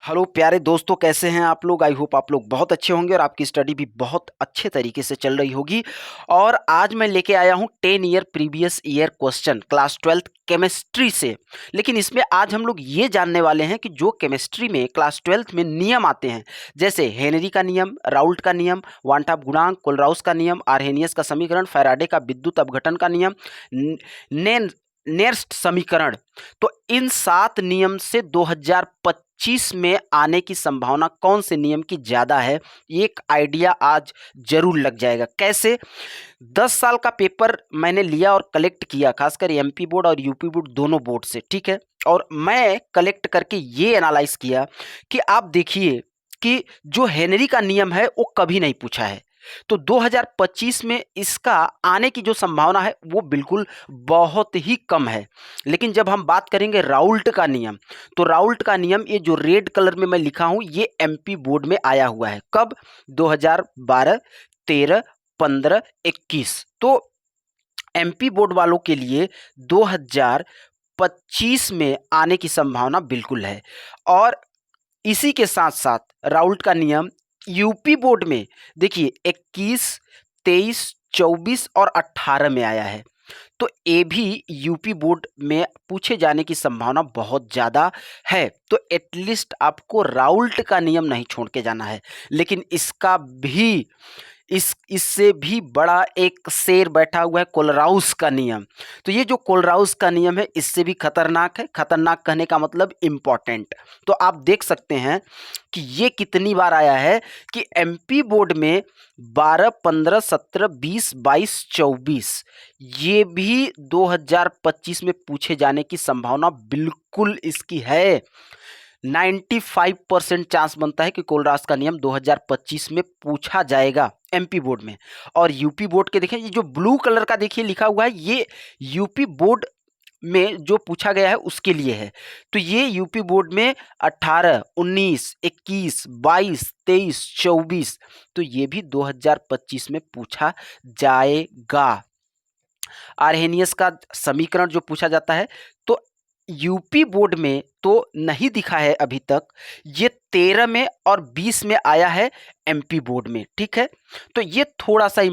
Hello प्यारे दोस्तों, कैसे हैं आप लोग। आई होप आप लोग बहुत अच्छे होंगे और आपकी स्टडी भी बहुत अच्छे तरीके से चल रही होगी। और आज मैं लेके आया हूं 10 year previous year question class 12th chemistry से। लेकिन इसमें आज हम लोग ये जानने वाले हैं कि जो केमिस्ट्री में क्लास 12th में नियम आते हैं, जैसे हेनरी का नियम, राउल्ट का नियम, वन टॉप गुणांक, कोलराउस का नियम, आर्हेनियस का समीकरण, फैराडे का विद्युत अपघटन का नियम, ने नेर्स्ट समीकरण। तो इन 7 नियम से 2025 में आने की संभावना कौन से नियम की ज़्यादा है, एक आइडिया आज जरूर लग जाएगा। कैसे? 10 साल का पेपर मैंने लिया और कलेक्ट किया, खासकर एमपी बोर्ड और यूपी बोर्ड दोनों बोर्ड से, ठीक है। और मैं कलेक्ट करके ये एनालाइज किया कि आप देखिए कि जो हेनरी का नियम है वो कभी नहीं पूछा है। तो 2025 में इसका आने की जो संभावना है वो बिल्कुल बहुत ही कम है। लेकिन जब हम बात करेंगे राउल्ट का नियम, तो राउल्ट का नियम ये जो रेड कलर में मैं लिखा हूं, ये एमपी बोर्ड में आया हुआ है। कब? 2012, 13, 15, 21। तो एमपी बोर्ड वालों के लिए 2025 में आने की संभावना बिल्कुल है। और इसी के साथ साथ राउल्ट का नियम यूपी बोर्ड में देखिए 21, 23, 24 और 18 में आया है। तो ये भी यूपी बोर्ड में पूछे जाने की संभावना बहुत ज़्यादा है। तो एटलीस्ट आपको राउल्ट का नियम नहीं छोड़ के जाना है। लेकिन इसका भी इससे भी बड़ा एक शेर बैठा हुआ है, कोलराउस का नियम। तो ये जो कोलराउस का नियम है इससे भी खतरनाक है। खतरनाक कहने का मतलब इम्पॉर्टेंट। तो आप देख सकते हैं कि ये कितनी बार आया है कि एमपी बोर्ड में 12, 15, 17, 20, 22, 24 ये भी 2025 में पूछे जाने की संभावना बिल्कुल इसकी है। 95% चांस बनता है कि कोलरास का नियम 2025 में पूछा जाएगा एमपी बोर्ड में। और यूपी बोर्ड के देखें, ये जो ब्लू कलर का देखिए लिखा हुआ है, ये यूपी बोर्ड में जो पूछा गया है उसके लिए है। तो ये यूपी बोर्ड में 18, 19, 21, 22, 23, 24 तो ये भी 2025 में पूछा जाएगा। आर्हेनियस का समीकरण जो पूछा जाता है, तो यूपी बोर्ड में तो नहीं दिखा है अभी तक, ये 13 में और 20 में आया है एमपी बोर्ड में, ठीक है। तो ये थोड़ा सा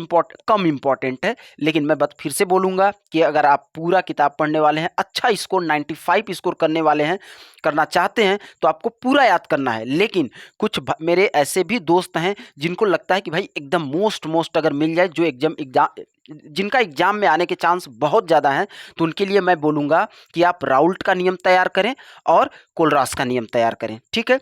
कम इम्पॉर्टेंट है। लेकिन मैं बात फिर से बोलूँगा कि अगर आप पूरा किताब पढ़ने वाले हैं, अच्छा स्कोर 95 स्कोर करने वाले हैं, करना चाहते हैं, तो आपको पूरा याद करना है। लेकिन कुछ मेरे ऐसे भी दोस्त हैं जिनको लगता है कि भाई एकदम मोस्ट अगर मिल जाए, जो जिनका एग्जाम में आने के चांस बहुत ज़्यादा हैं, तो उनके लिए मैं बोलूँगा कि आप राउल्ट का नियम तैयार करें और कोलरास का नियम तैयार करें, ठीक है।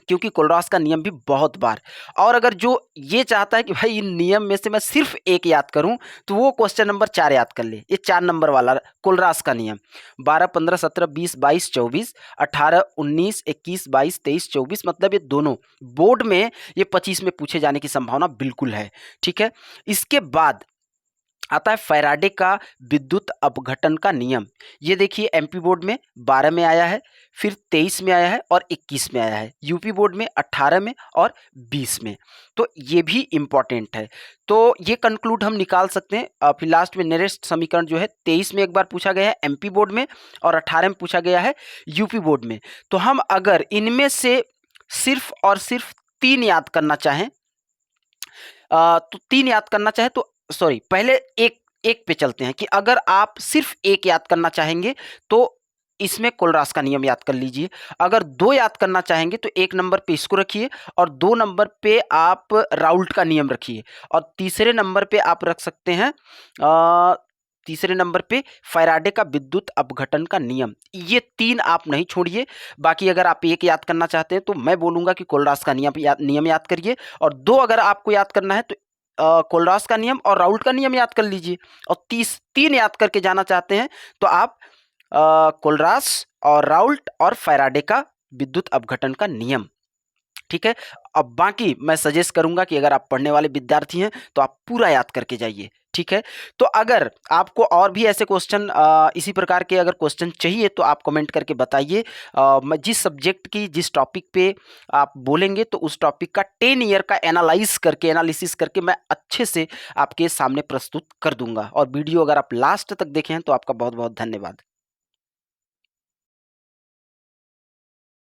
क्योंकि कोलरास का नियम भी बहुत बार, और अगर जो ये चाहता है कि भाई इन नियम में से मैं सिर्फ एक याद करूं, तो वो क्वेश्चन नंबर 4 याद कर ले। ये 4 नंबर वाला कोलरास का नियम 12, 15, 17, 20, 22, 24, 18, 19, 21, 22, 23, 24 मतलब ये दोनों बोर्ड में ये 25 में पूछे जाने की संभावना बिल्कुल है, ठीक है। इसके बाद आता है फैराडे का विद्युत अपघटन का नियम। ये देखिए एमपी बोर्ड में 12 में आया है, फिर 23 में आया है और 21 में आया है, यूपी बोर्ड में 18 में और 20 में। तो ये भी इम्पॉर्टेंट है। तो ये कंक्लूड हम निकाल सकते हैं। फिर लास्ट में नेरेस्ट समीकरण जो है 23 में एक बार पूछा गया है एमपी बोर्ड में और 18 में पूछा गया है यूपी बोर्ड में। तो हम अगर इनमें से सिर्फ और सिर्फ 3 याद करना चाहें, तो 3 याद करना चाहे तो सॉरी, पहले एक एक पे चलते हैं कि अगर आप सिर्फ एक याद करना चाहेंगे तो इसमें कोलरास का नियम याद कर लीजिए। अगर 2 याद करना चाहेंगे तो 1 नंबर पे इसको रखिए और 2 नंबर पे आप राउल्ट का नियम रखिए और तीसरे नंबर पे आप रख सकते हैं तीसरे नंबर पे फैराडे का विद्युत अपघटन का नियम। ये 3 आप नहीं छोड़िए। बाकी अगर आप एक याद करना चाहते हैं तो मैं बोलूँगा कि कोलरास का नियम याद करिए, और 2 अगर आपको याद करना है तो कोलरास का नियम और राउल्ट का नियम याद कर लीजिए, और 3 याद करके जाना चाहते हैं तो आप कोलरास और राउल्ट और फैराडे का विद्युत अपघटन का नियम, ठीक है। अब बाकी मैं सजेस्ट करूंगा कि अगर आप पढ़ने वाले विद्यार्थी हैं तो आप पूरा याद करके जाइए, ठीक है। तो अगर आपको और भी ऐसे क्वेश्चन इसी प्रकार के अगर क्वेश्चन चाहिए तो आप कमेंट करके बताइए। मैं जिस सब्जेक्ट की जिस टॉपिक पे आप बोलेंगे तो उस टॉपिक का 10 ईयर का एनालिसिस करके मैं अच्छे से आपके सामने प्रस्तुत कर दूंगा। और वीडियो अगर आप लास्ट तक देखें हैं तो आपका बहुत बहुत धन्यवाद।